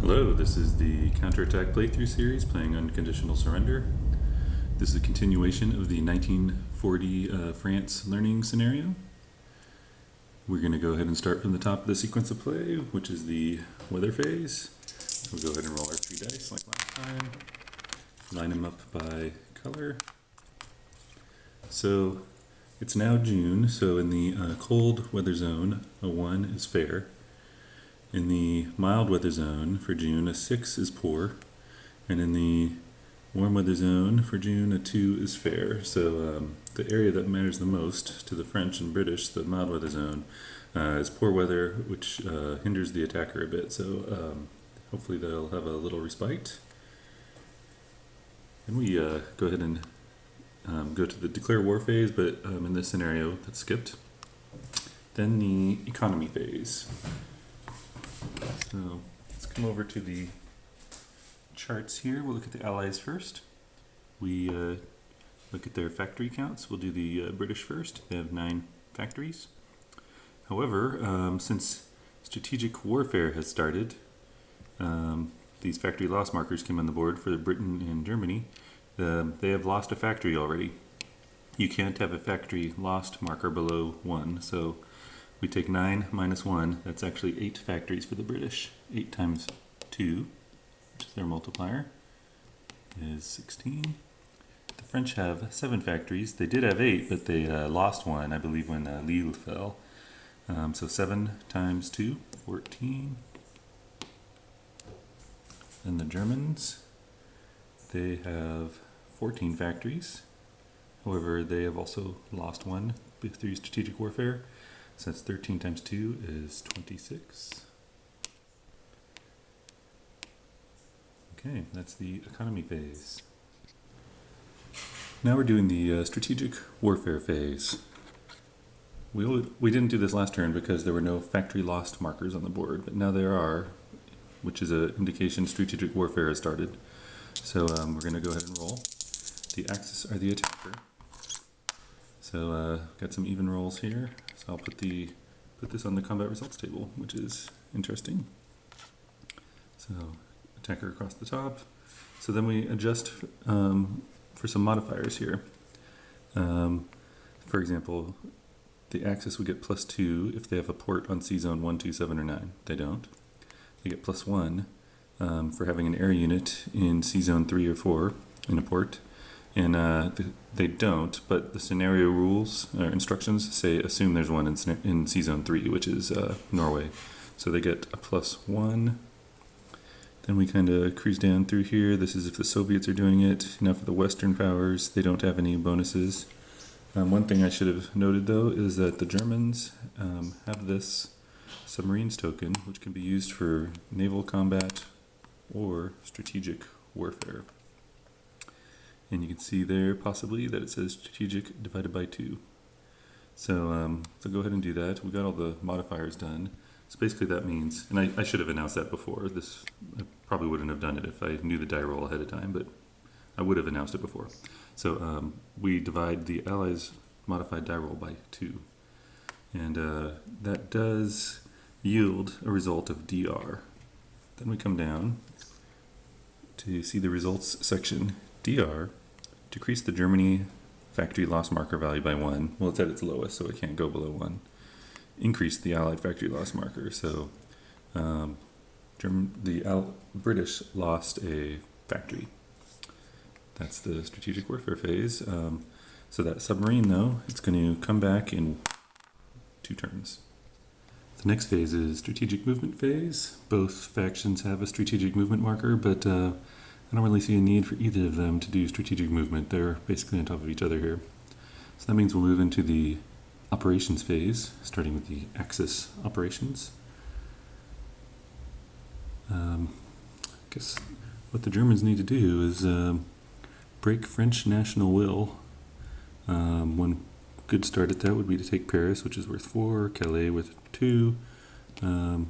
Hello, this is the Counterattack playthrough series playing Unconditional Surrender. This is a continuation of the 1940 France learning scenario. We're going to go ahead and start from the top of the sequence of play, which is the weather phase. We'll go ahead and roll our 3 dice like last time. Line them up by color. So it's now June, so in the cold weather zone, a 1 is fair. In the mild weather zone for June, a 6 is poor. And in the warm weather zone for June, a 2 is fair. So the area that matters the most to the French and British, the mild weather zone, is poor weather, which hinders the attacker a bit. So hopefully they'll have a little respite. And we go ahead and go to the declare war phase, but in this scenario, that's skipped. Then the economy phase. So let's come over to the charts here. We'll look at the Allies first. We look at their factory counts. We'll do the British first. They have 9 factories. However, since strategic warfare has started, these factory loss markers came on the board for Britain and Germany. They have lost a factory already. You can't have a factory lost marker below 1, so we take 9 minus 1, that's actually 8 factories for the British. 8 times 2, which is their multiplier, is 16. The French have 7 factories. They did have 8, but they lost 1, I believe, when Lille fell. So 7 times 2, 14. And the Germans, they have 14 factories. However, they have also lost 1 through strategic warfare. So that's 13 times 2 is 26. Okay, that's the economy phase. Now we're doing the strategic warfare phase. We didn't do this last turn because there were no factory lost markers on the board, but now there are, which is an indication strategic warfare has started. So we're going to go ahead and roll. The axis are the attacker. So got some even rolls here. So I'll put this on the combat results table, which is interesting. So attacker across the top. So then we adjust for some modifiers here. For example, the axis would get +2 if they have a port on C zone 1, 2, 7, or 9. They don't. They get +1 for having an air unit in C zone 3 or 4 in a port. And they don't, but the scenario rules or instructions say assume there's one in C zone 3, which is Norway. So they get a +1. Then we kind of cruise down through here. This is if the Soviets are doing it. Now for the Western powers, they don't have any bonuses. One thing I should have noted though is that the Germans have this submarines token, which can be used for naval combat or strategic warfare. And you can see there possibly that it says strategic divided by 2. So go ahead and do that. We got all the modifiers done. So basically that means, and I should have announced that before. I probably wouldn't have done it if I knew the die roll ahead of time, but I would have announced it before. So we divide the Allies' modified die roll by 2. And that does yield a result of DR. Then we come down to see the results section. DR, decrease the Germany factory loss marker value by 1. Well, it's at its lowest, so it can't go below 1. Increase the Allied factory loss marker. So the British lost a factory. That's the strategic warfare phase. So that submarine, though, it's going to come back in 2 turns. The next phase is strategic movement phase. Both factions have a strategic movement marker, but I don't really see a need for either of them to do strategic movement. They're basically on top of each other here. So that means we'll move into the operations phase, starting with the Axis operations. I guess what the Germans need to do is break French national will. One good start at that would be to take Paris, which is worth 4, Calais worth 2, and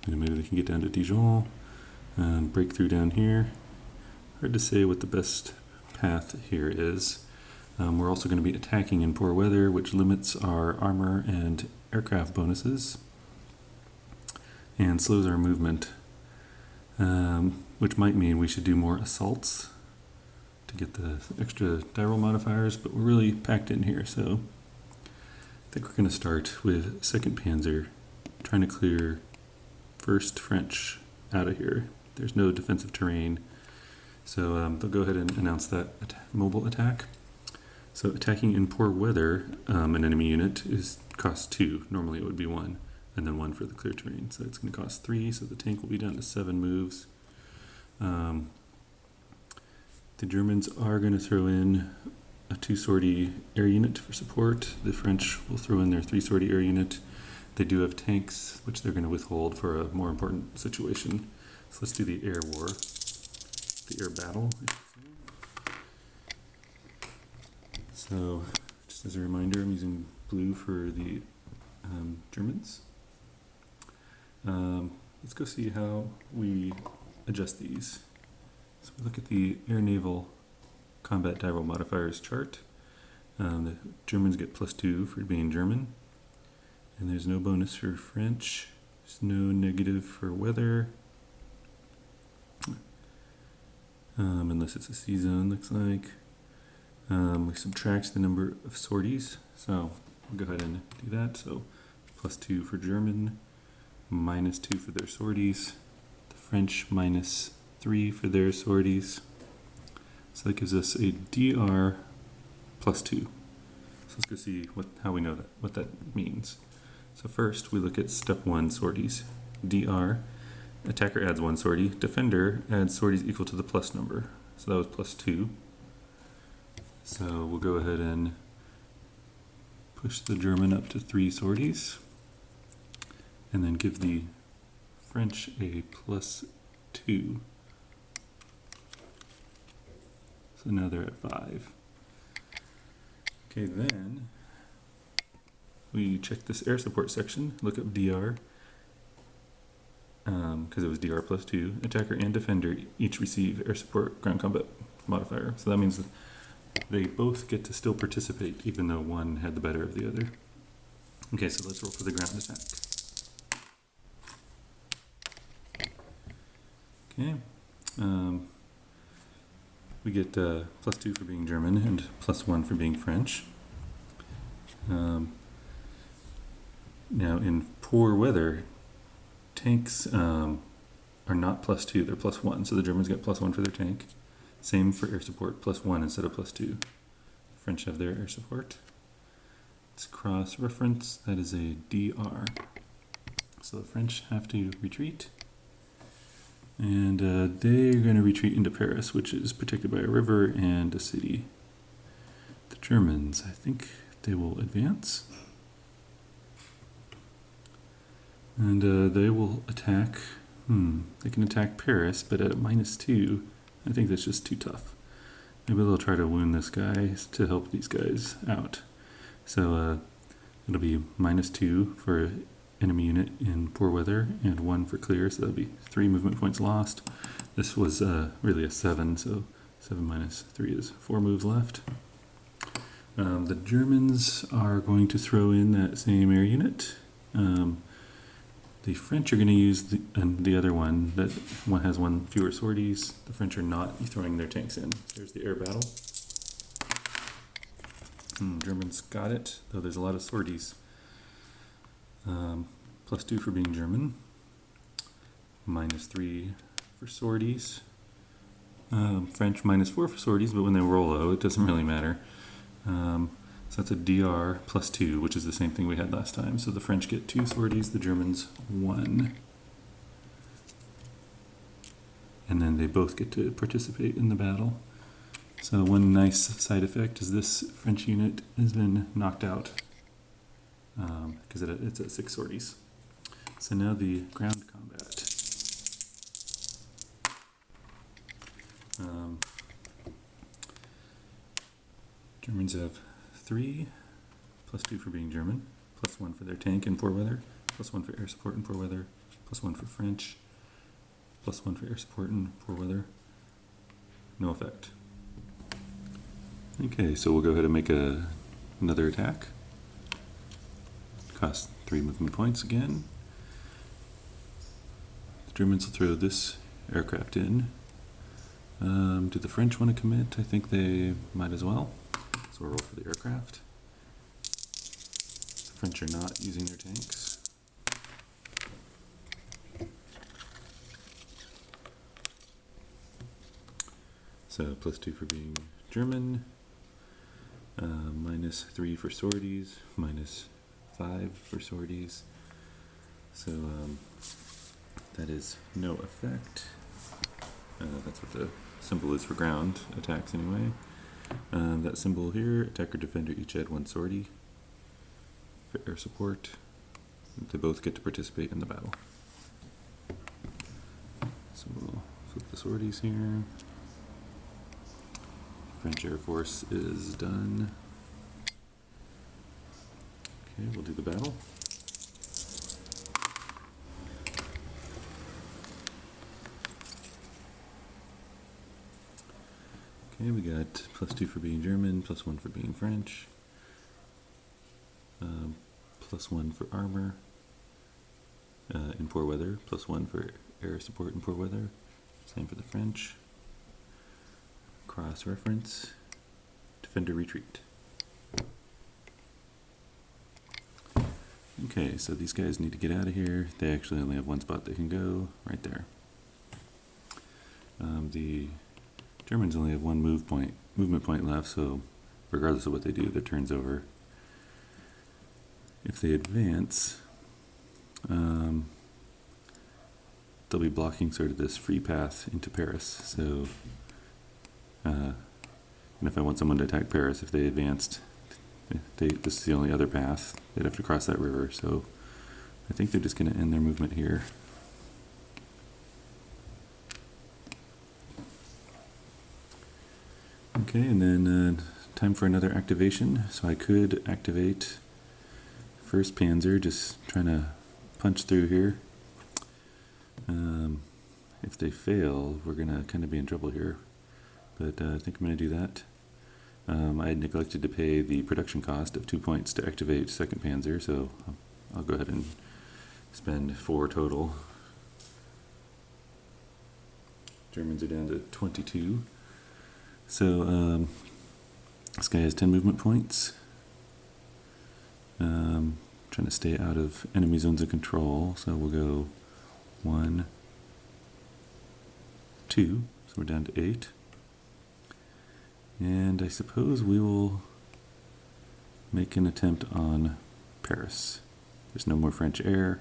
maybe they can get down to Dijon, break through down here. Hard to say what the best path here is. We're also going to be attacking in poor weather, which limits our armor and aircraft bonuses and slows our movement. which might mean we should do more assaults to get the extra die roll modifiers, but we're really packed in here, so I think we're going to start with 2nd Panzer, trying to clear 1st French out of here. There's no defensive terrain, so they'll go ahead and announce that mobile attack. So attacking in poor weather, an enemy unit costs 2. Normally it would be 1, and then 1 for the clear terrain. So it's going to cost 3, so the tank will be down to 7 moves. The Germans are going to throw in a 2-sortie air unit for support. The French will throw in their 3-sortie air unit. They do have tanks, which they're going to withhold for a more important situation. So let's do the air war, the air battle, I should say. So just as a reminder, I'm using blue for the Germans. Let's go see how we adjust these. So we look at the air naval combat die roll modifiers chart. The Germans get +2 for being German, and there's no bonus for French. There's no negative for weather, unless it's a C zone, looks like. We subtract the number of sorties, so we'll go ahead and do that. So +2 for German, -2 for their sorties. The French -3 for their sorties. So that gives us a DR +2. So let's go see how we know what that means. So first we look at step 1 sorties. DR, attacker adds 1 sortie, defender adds sorties equal to the plus number. So that was +2. So we'll go ahead and push the German up to 3 sorties, and then give the French a +2. So now they're at 5. Okay, then we check this air support section, look up DR, because it was DR +2. Attacker and defender each receive air support ground combat modifier. So that means that they both get to still participate, even though one had the better of the other. Okay, so let's roll for the ground attack. Okay. We get +2 for being German and +1 for being French. Now, in poor weather, tanks are not +2, they're +1. So the Germans get +1 for their tank. Same for air support, +1 instead of +2. The French have their air support. It's cross-reference, that is a DR. So the French have to retreat. And they're going to retreat into Paris, which is protected by a river and a city. The Germans, I think they will advance. And they will attack, they can attack Paris, but at -2, I think that's just too tough. Maybe they'll try to wound this guy to help these guys out. So it'll be -2 for enemy unit in poor weather and 1 for clear, so that'll be 3 movement points lost. This was really a 7, so 7 - 3 is 4 moves left. The Germans are going to throw in that same air unit. The French are going to use the other one that has 1 fewer sorties. The French are not throwing their tanks in. There's the air battle. Germans got it, though there's a lot of sorties. +2 for being German. -3 for sorties. French -4 for sorties, but when they roll low, it doesn't really matter. So that's a DR +2, which is the same thing we had last time. So the French get 2 sorties, the Germans 1. And then they both get to participate in the battle. So one nice side effect is this French unit has been knocked out because it's at 6 sorties. So now the ground combat. Germans have 3, +2 for being German, +1 for their tank in poor weather, +1 for air support in poor weather, +1 for French, +1 for air support in poor weather. No effect. Okay, so we'll go ahead and make another attack. Cost 3 movement points again. The Germans will throw this aircraft in. Do the French want to commit? I think they might as well. So we'll roll for the aircraft. The French are not using their tanks. So +2 for being German, -3 for sorties, -5 for sorties. So that is no effect. That's what the symbol is for ground attacks anyway. That symbol here, attacker defender each add 1 sortie. For air support, they both get to participate in the battle. So we'll flip the sorties here. French Air Force is done. Okay, we'll do the battle. Okay, we got +2 for being German, +1 for being French, +1 for armor in poor weather, +1 for air support in poor weather. Same for the French. Cross-reference, defender retreat. Okay, so these guys need to get out of here. They actually only have one spot they can go, right there. The Germans only have one movement point left, so regardless of what they do, their turn's over. If they advance, they'll be blocking sort of this free path into Paris. So, and if I want someone to attack Paris, if they advanced, this is the only other path. They'd have to cross that river. So, I think they're just going to end their movement here. Okay, and then time for another activation. So I could activate 1st Panzer, just trying to punch through here. If they fail, we're going to kind of be in trouble here. But I think I'm going to do that. I had neglected to pay the production cost of 2 points to activate 2nd Panzer, so I'll go ahead and spend 4 total. Germans are down to 22. So this guy has 10 movement points. Trying to stay out of enemy zones of control, so we'll go 1, 2, so we're down to 8. And I suppose we will make an attempt on Paris. There's no more French air.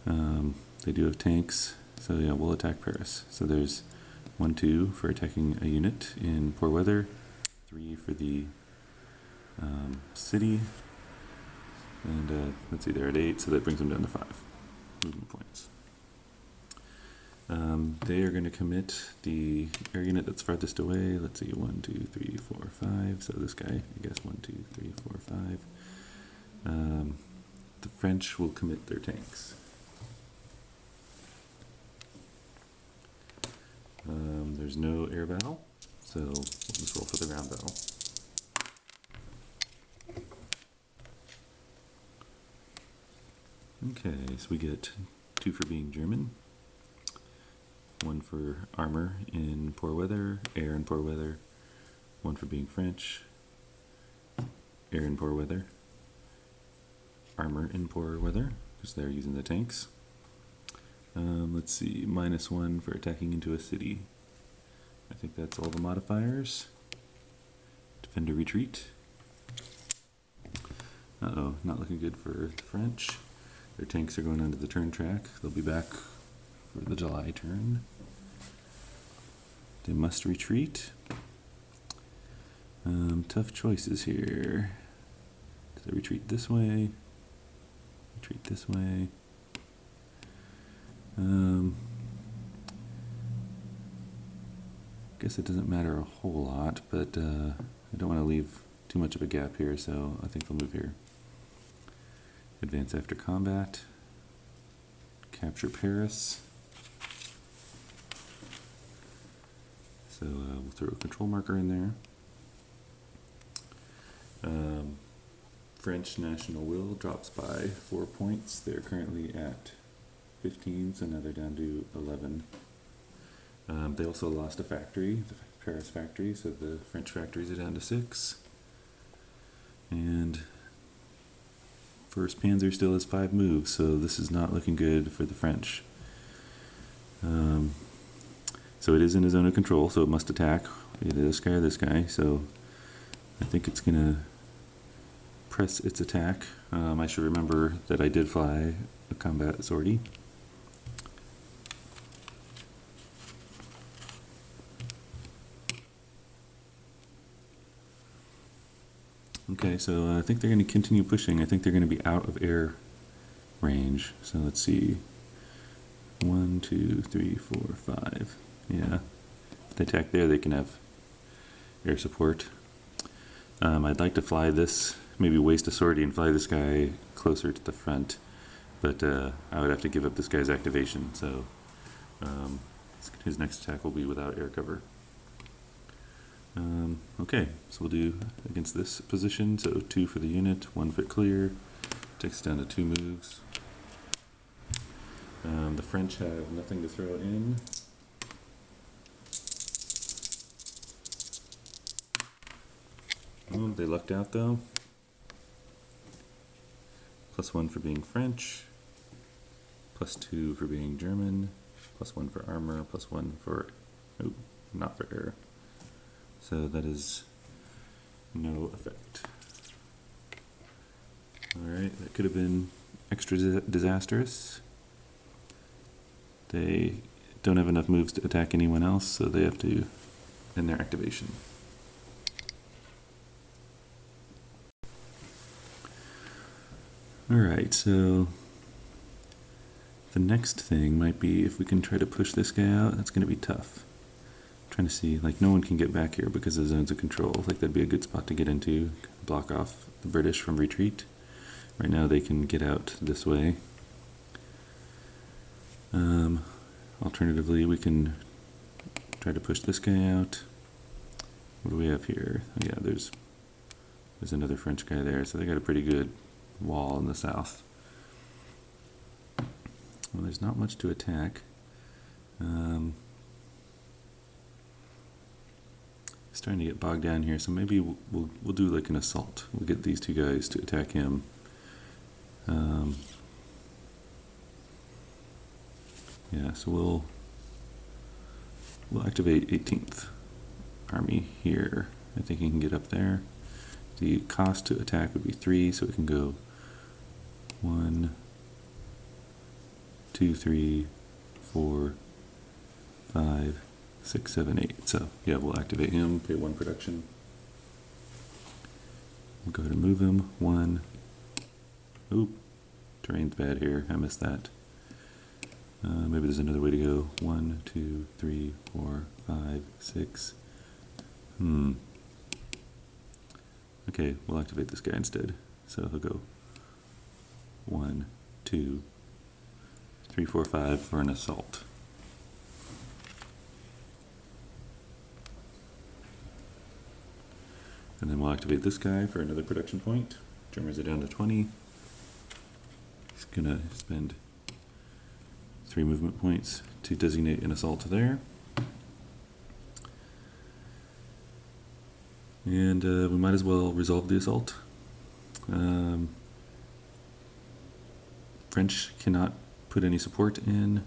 They do have tanks, so yeah, we'll attack Paris. So there's 1, 2 for attacking a unit in poor weather, 3 for the city, and let's see, they're at 8, so that brings them down to 5 movement points. They are going to commit the air unit that's farthest away. Let's see, 1, 2, 3, 4, 5. So this guy, I guess 1, 2, 3, 4, 5. The French will commit their tanks. There's no air battle, so we'll just roll for the ground battle. Okay, so we get 2 for being German, 1 for armor in poor weather, air in poor weather, 1 for being French, air in poor weather, armor in poor weather, because they're using the tanks. Let's see, -1 for attacking into a city. I think that's all the modifiers. Defender retreat. Uh-oh, not looking good for the French. Their tanks are going onto the turn track. They'll be back for the July turn. They must retreat. Tough choices here. Do they retreat this way? Retreat this way? Guess it doesn't matter a whole lot, but I don't want to leave too much of a gap here, so I think they'll move here. Advance after combat. Capture Paris. So we'll throw a control marker in there. French national will drops by 4 points. They're currently at 15, so now they're down to 11. They also lost a factory, the Paris factory, so the French factories are down to 6. And First Panzer still has 5 moves, so this is not looking good for the French. So it is in a zone of control, so it must attack either this guy or this guy. So I think it's going to press its attack. I should remember that I did fly a combat sortie. Okay, so I think they're going to continue pushing. I think they're going to be out of air range. So let's see. 1, 2, 3, 4, 5. Yeah. If they attack there, they can have air support. I'd like to fly this, maybe waste a sortie and fly this guy closer to the front. But I would have to give up this guy's activation. So his next attack will be without air cover. Okay, so we'll do against this position, so 2 for the unit, 1 foot clear, takes down to 2 moves. The French have nothing to throw in. Oh, they lucked out though. +1 for being French, +2 for being German, +1 for armor, +1 for, oh, not for air. So that is no effect. Alright, that could have been extra disastrous. They don't have enough moves to attack anyone else, so they have to end their activation. Alright, so the next thing might be if we can try to push this guy out. That's going to be tough. Trying to see, like, no one can get back here because of zones of control. Like, that'd be a good spot to get into, block off the British from retreat. Right now they can get out this way. Alternatively, we can try to push this guy out. What do we have here? Oh, yeah, there's another French guy there, so they got a pretty good wall in the south. Well, there's not much to attack. Starting to get bogged down here, so maybe we'll do like an assault. We'll get these 2 guys to attack him. Yeah, so we'll activate 18th Army here. I think he can get up there. The cost to attack would be 3, so it can go 1, 2, 3, 4, 5, 6, 7, 8. So yeah, we'll activate him, pay 1 production. We'll go ahead and move him. 1. Oop, terrain's bad here. I missed that. Maybe there's another way to go. 1, 2, 3, 4, 5, 6. Okay, we'll activate this guy instead. So he'll go 1, 2, 3, 4, 5 for an assault. And then we'll activate this guy for another production point. Germans are down to 20. He's gonna spend 3 movement points to designate an assault there. And we might as well resolve the assault. French cannot put any support in.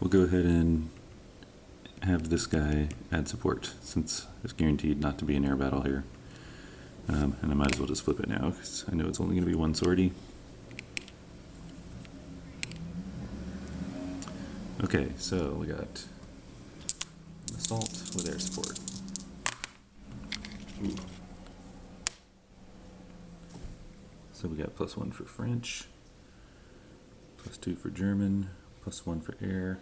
We'll go ahead and have this guy add support, since it's guaranteed not to be an air battle here. And I might as well just flip it now, because I know it's only going to be 1 sortie. Okay, so we got an assault with air support. Ooh. So we got +1 for French, +2 for German, +1 for air,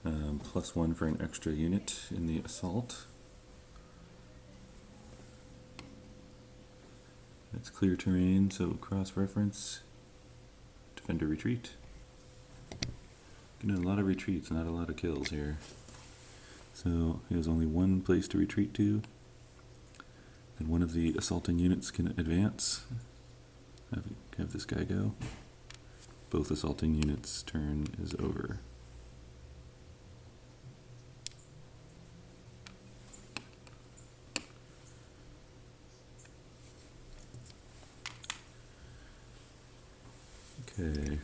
+1 for an extra unit in the assault. It's clear terrain, so cross-reference, defender retreat. Getting a lot of retreats, not a lot of kills here. So there's only 1 place to retreat to, and one of the assaulting units can advance. Have this guy go. both assaulting units' turn is over. Okay.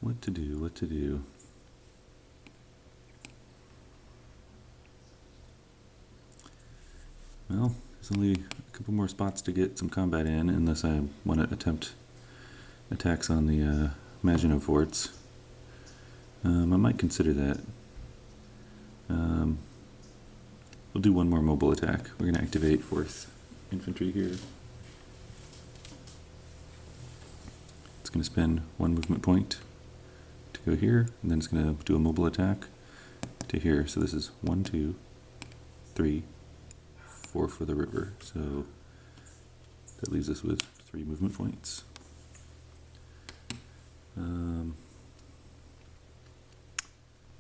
What to do, what to do? Well, there's only a couple more spots to get some combat in, unless I want to attempt attacks on the Maginot forts. I might consider that. We'll do one more mobile attack. We're going to activate 4th Infantry here. It's going to spend 1 movement point to go here, and then it's going to do a mobile attack to here. So this is 1, 2, 3, 4 for the river. So that leaves us with 3 movement points.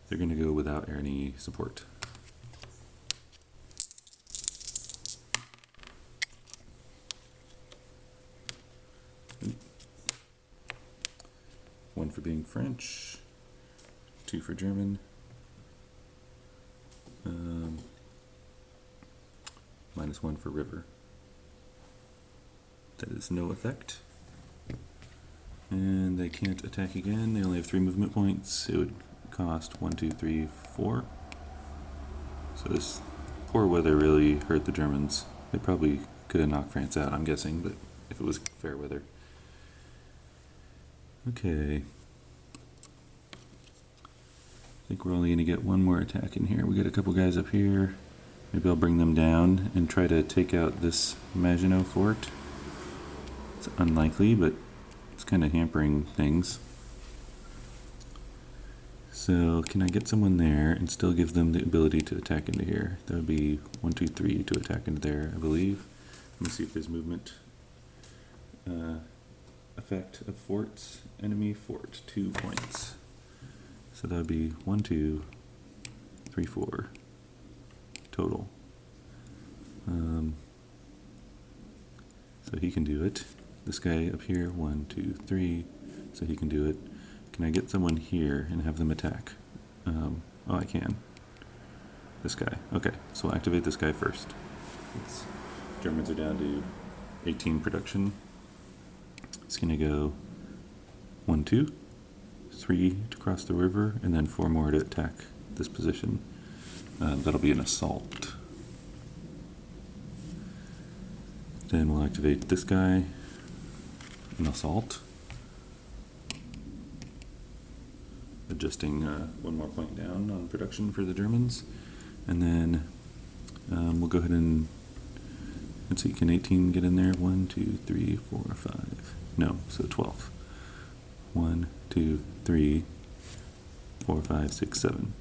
They're going to go without any support. One for being French, 2 for German, -1 for river. That is no effect. And they can't attack again. They only have 3 movement points. It would cost 1, 2, 3, 4. So this poor weather really hurt the Germans. They probably could have knocked France out, I'm guessing, but if it was fair weather. Okay. I think we're only going to get one more attack in here. We got a couple guys up here. Maybe I'll bring them down and try to take out this Maginot fort. It's unlikely, but it's kind of hampering things. So can I get someone there and still give them the ability to attack into here? That would be 1, 2, 3 to attack into there, I believe. Let me see if there's movement. Effect of forts. Enemy fort, 2 points. So that would be 1, 2, 3, 4 total. So he can do it. This guy up here, 1, 2, 3. So he can do it. Can I get someone here and have them attack? Oh, I can. This guy. Okay, so we'll activate this guy first. Germans are down to 18 production. It's going to go 1, 2, 3 to cross the river, and then 4 more to attack this position. That'll be an assault. Then we'll activate this guy, an assault. Adjusting 1 more point down on production for the Germans. And then we'll go ahead and, let's see, can 18 get in there? 1, 2, 3, 4, 5. No, so 12. 1, 2, 3, 4, 5, 6, 7.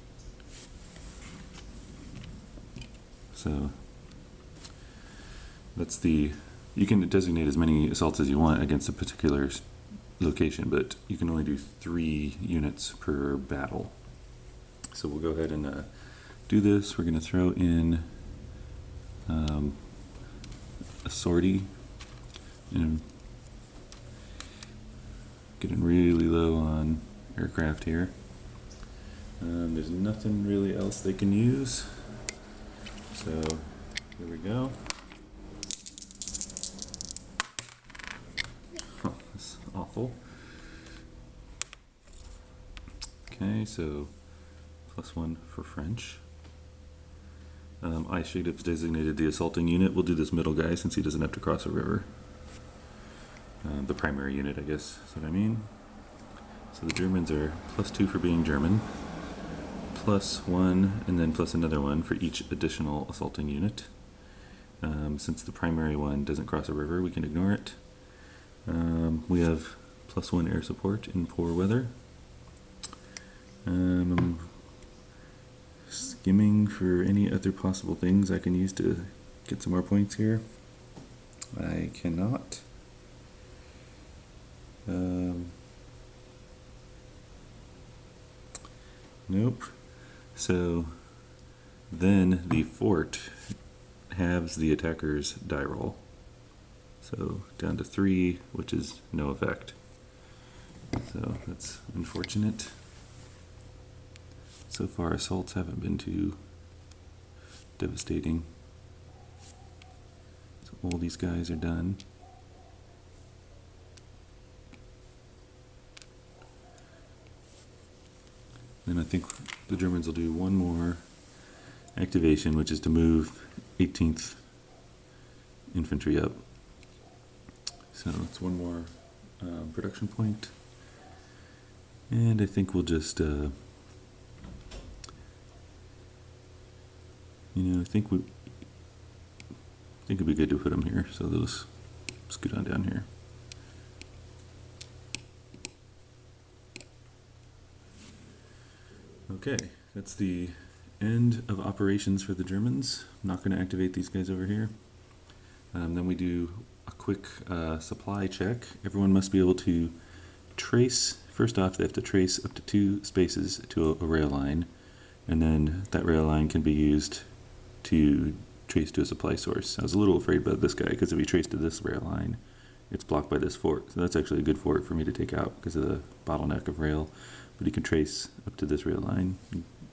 So that's you can designate as many assaults as you want against a particular location, but you can only do 3 units per battle. So we'll go ahead and do this. We're going to throw in a sortie. Getting really low on aircraft here. There's nothing really else they can use. So here we go. Oh, that's awful. Okay, so +1 for French. I should have designated the assaulting unit. We'll do this middle guy since he doesn't have to cross a river. The primary unit, I guess, is what I mean. So the Germans are +2 for being German, +1, and then plus another 1 for each additional assaulting unit. Since the primary one doesn't cross a river, we can ignore it. We have +1 air support in poor weather. I'm skimming for any other possible things I can use to get some more points here. I cannot. Nope. So then the fort halves the attacker's die roll. So down to 3, which is no effect. So that's unfortunate. So far, assaults haven't been too devastating. So all these guys are done. Then I think the Germans will do one more activation, which is to move 18th infantry up. So it's one more production point. And I think we'll just, I think it'd be good to put them here. So those scoot on down here. Okay, that's the end of operations for the Germans. I'm not going to activate these guys over here. Then we do a quick supply check. Everyone must be able to trace. First off, they have to trace up to 2 spaces to a rail line, and then that rail line can be used to trace to a supply source. I was a little afraid about this guy because if he traced to this rail line, it's blocked by this fort. So that's actually a good fort for me to take out because of the bottleneck of rail. But he can trace up to this rail line,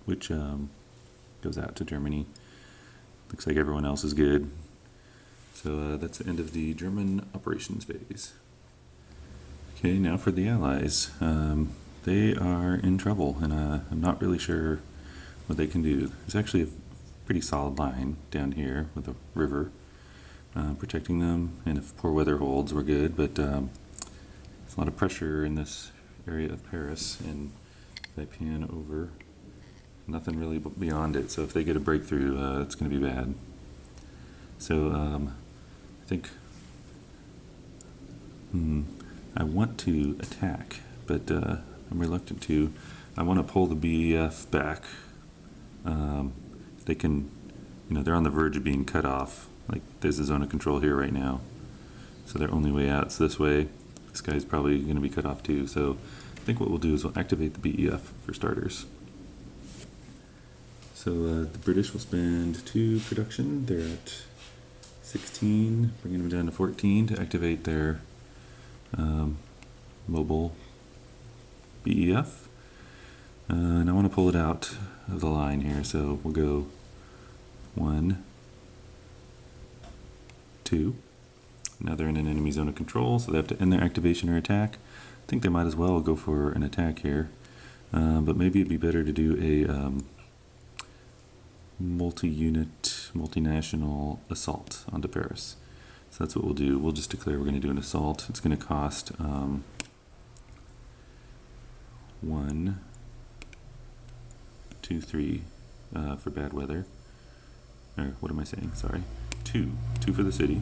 which goes out to Germany. Looks like everyone else is good. So that's the end of the German operations phase. Okay, now for the Allies. They are in trouble, and I'm not really sure what they can do. There's actually a pretty solid line down here with a river protecting them, and if poor weather holds, we're good, but there's a lot of pressure in this area of Paris, and if I pan over, nothing really beyond it, so if they get a breakthrough, it's going to be bad. So I think I want to attack, but I'm reluctant to. I want to pull the BEF back. They can, they're on the verge of being cut off. Like, there's a zone of control here right now. So their only way out's this way. This guy's probably going to be cut off too. So I think what we'll do is we'll activate the BEF for starters. So the British will spend 2 production. They're at 16, bringing them down to 14 to activate their mobile BEF. And I want to pull it out of the line here, so we'll go 1, 2. Now they're in an enemy zone of control, so they have to end their activation or attack. I think they might as well go for an attack here, but maybe it'd be better to do a multi-unit, multinational assault onto Paris. So that's what we'll do. We'll just declare we're going to do an assault. It's going to cost 1, 2, 3 for bad weather. Or what am I saying? Sorry. 2 for the city.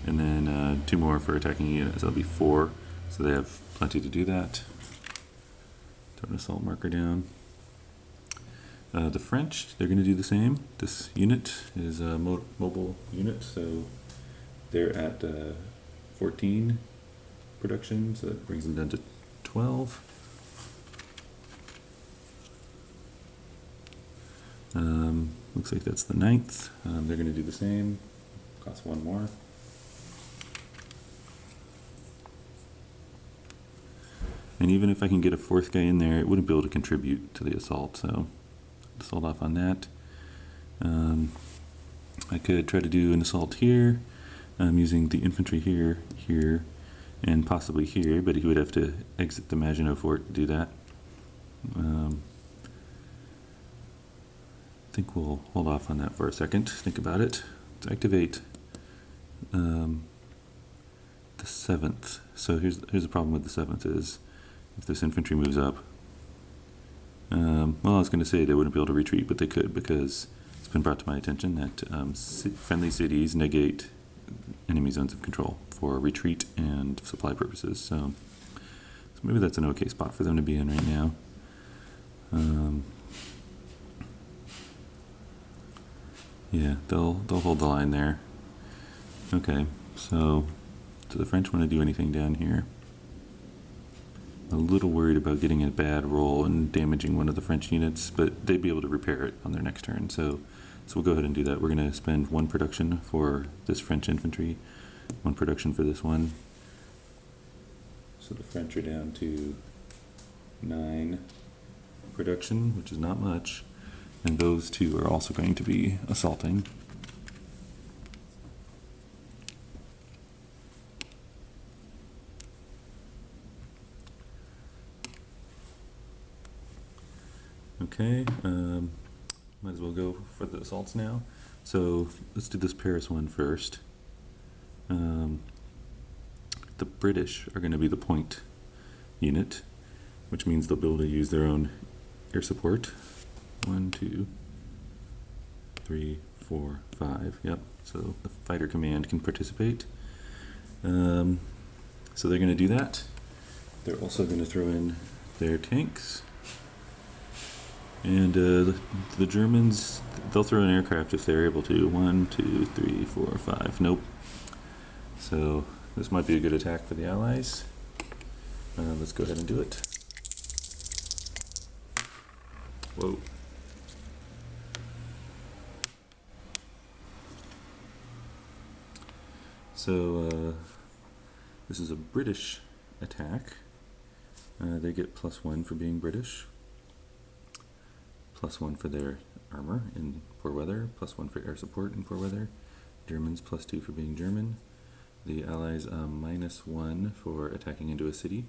And then 2 more for attacking units. That'll be 4. So they have plenty to do that. Throw an assault marker down. The French, they're going to do the same. This unit is a mobile unit, so they're at 14 production, so that brings them down to 12. Looks like that's the 9th. They're going to do the same. Costs 1 more. And even if I can get a 4th guy in there, it wouldn't be able to contribute to the assault, so let's hold off on that. I could try to do an assault here, using the infantry here, and possibly here, but he would have to exit the Maginot Fort to do that. I think we'll hold off on that for a second. Think about it. Let's activate the 7th. So here's the problem with the 7th is if this infantry moves up, well, I was going to say they wouldn't be able to retreat, but they could, because it's been brought to my attention that friendly cities negate enemy zones of control for retreat and supply purposes. So maybe that's an okay spot for them to be in right now. Yeah, they'll hold the line there. Okay, so do the French want to do anything down here? A little worried about getting a bad roll and damaging one of the French units, but they'd be able to repair it on their next turn. So we'll go ahead and do that. We're going to spend 1 production for this French infantry. 1 production for this one. So the French are down to 9 production, which is not much. And those two are also going to be assaulting. Okay, might as well go for the assaults now. So let's do this Paris one first. The British are going to be the point unit, which means they'll be able to use their own air support. 1, 2, 3, 4, 5. Yep. So the fighter command can participate. So they're going to do that. They're also going to throw in their tanks. And the Germans, they'll throw in aircraft if they're able to. 1, 2, 3, 4, 5. Nope. So this might be a good attack for the Allies. Let's go ahead and do it. Whoa. So this is a British attack. They get +1 for being British. +1 for their armor in poor weather, +1 for air support in poor weather. Germans +2 for being German. The Allies -1 for attacking into a city.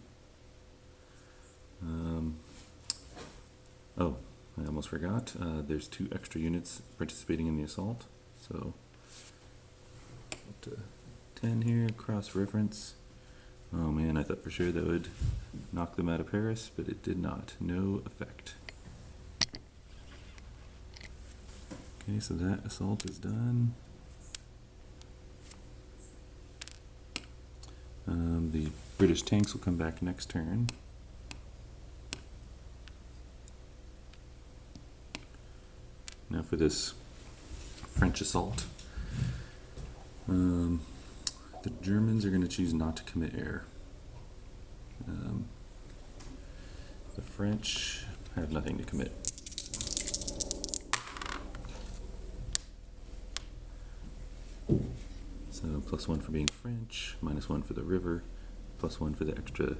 Oh, I almost forgot. There's 2 extra units participating in the assault. So up to 10 here, cross-reference. Oh man, I thought for sure that would knock them out of Paris, but it did not. No effect. Okay, so that assault is done. The British tanks will come back next turn. Now for this French assault. The Germans are going to choose not to commit air. The French have nothing to commit. So +1 for being French, -1 for the river, +1 for the extra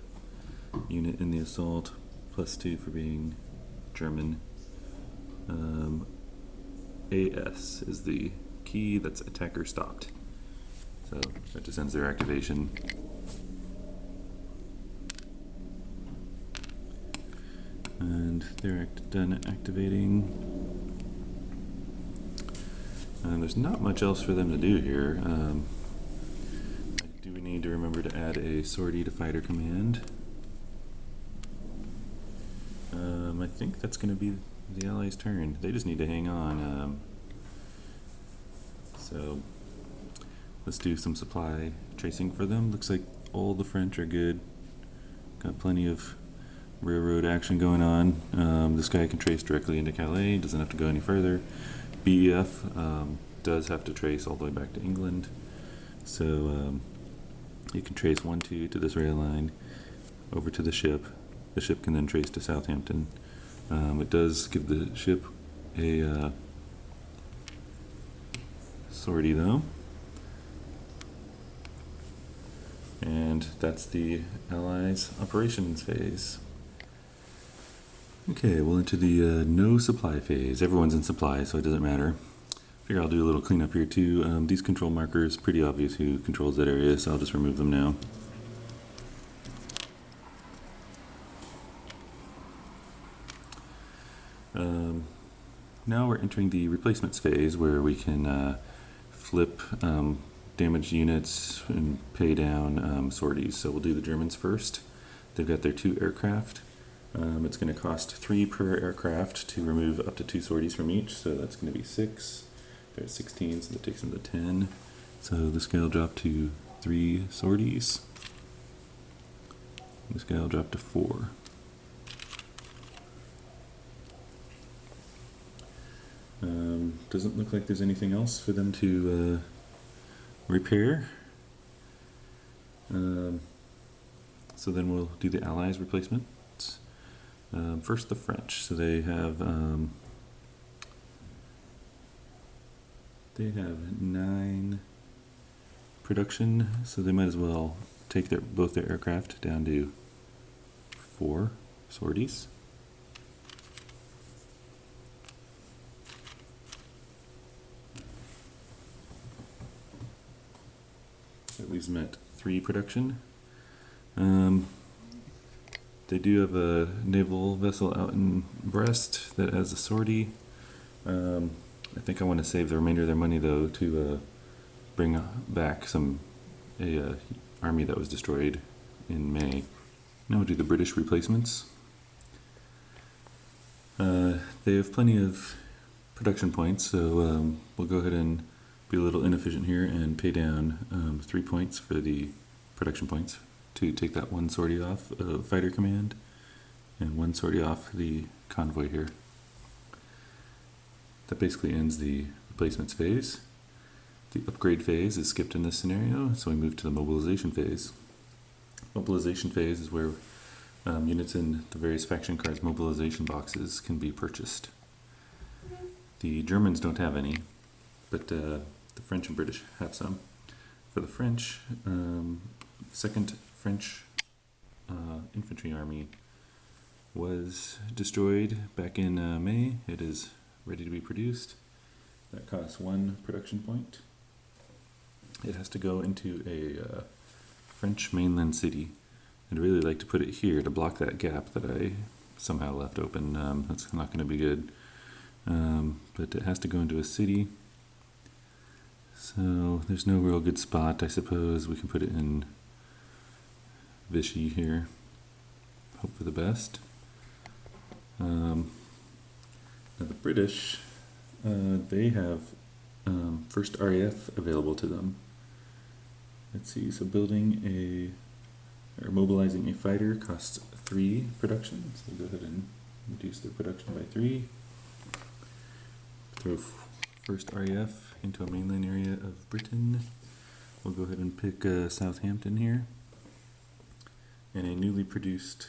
unit in the assault, +2 for being German. AS is the key that's attacker stopped. So that just ends their activation. And they're done activating. There's not much else for them to do here. Do we need to remember to add a sortie to fighter command? I think that's going to be the Allies' turn. They just need to hang on. So let's do some supply tracing for them. Looks like all the French are good. Got plenty of railroad action going on. This guy can trace directly into Calais, doesn't have to go any further. BEF does have to trace all the way back to England. So you can trace 1, 2 to this rail line over to the ship. The ship can then trace to Southampton. It does give the ship a sortie though. And that's the Allies operations phase. Okay, well into the no supply phase. Everyone's in supply, so it doesn't matter. Figure I'll do a little cleanup here too. These control markers, pretty obvious who controls that area, so I'll just remove them now. Now we're entering the replacements phase where we can flip damaged units and pay down sorties. So we'll do the Germans first. They've got their 2 aircraft. It's going to cost 3 per aircraft to remove up to 2 sorties from each, so that's going to be 6. They're at 16, so that takes them to 10. So this guy will drop to 3 sorties. This guy will drop to 4. Doesn't look like there's anything else for them to repair. So then we'll do the Allies replacements. First the French. So they have 9 production, so they might as well take both their aircraft down to 4 sorties. That leaves them at 3 production. They do have a naval vessel out in Brest that has a sortie. I think I want to save the remainder of their money though to bring back a army that was destroyed in May. Now we'll do the British replacements. They have plenty of production points, so we'll go ahead and be a little inefficient here and pay down 3 points for the production points to take that 1 sortie off of Fighter Command and 1 sortie off the convoy here. That basically ends the replacements phase. The upgrade phase is skipped in this scenario, so we move to the mobilization phase. Mobilization phase is where units in the various faction cards' mobilization boxes can be purchased. The Germans don't have any, but the French and British have some. For the French, 2nd French Infantry Army was destroyed back in May. It is ready to be produced. That costs 1 production point. It has to go into a French mainland city. I'd really like to put it here to block that gap that I somehow left open. That's not going to be good. But it has to go into a city. So there's no real good spot. I suppose we can put it in Vichy here. Hope for the best. Now the British, they have 1st RAF available to them. Let's see, so mobilizing a fighter costs 3 production. So we'll go ahead and reduce their production by 3. Throw 1st RAF into a mainland area of Britain. We'll go ahead and pick Southampton here. And a newly produced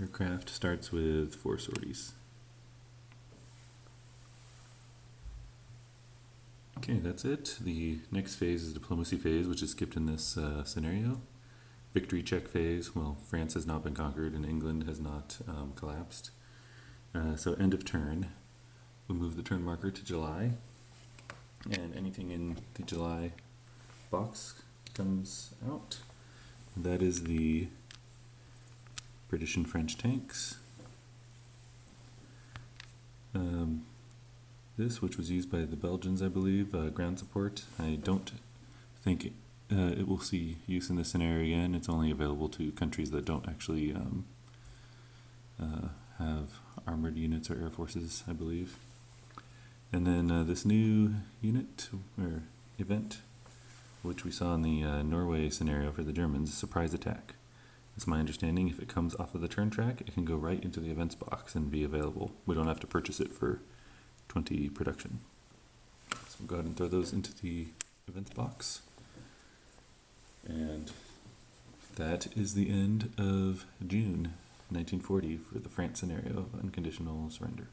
aircraft starts with 4 sorties. Okay, that's it. The next phase is diplomacy phase, which is skipped in this scenario. Victory check phase. Well, France has not been conquered and England has not collapsed. So end of turn. We'll move the turn marker to July. And anything in the July box comes out. That is the British and French tanks. This, which was used by the Belgians, I believe, ground support. I don't think it will see use in this scenario again. It's only available to countries that don't actually have armored units or air forces, I believe. And then this new unit, or event, which we saw in the Norway scenario for the Germans, surprise attack. It's my understanding if it comes off of the turn track, it can go right into the events box and be available. We don't have to purchase it for 20 production. So we'll go ahead and throw those into the events box. And that is the end of June 1940 for the France scenario of unconditional surrender.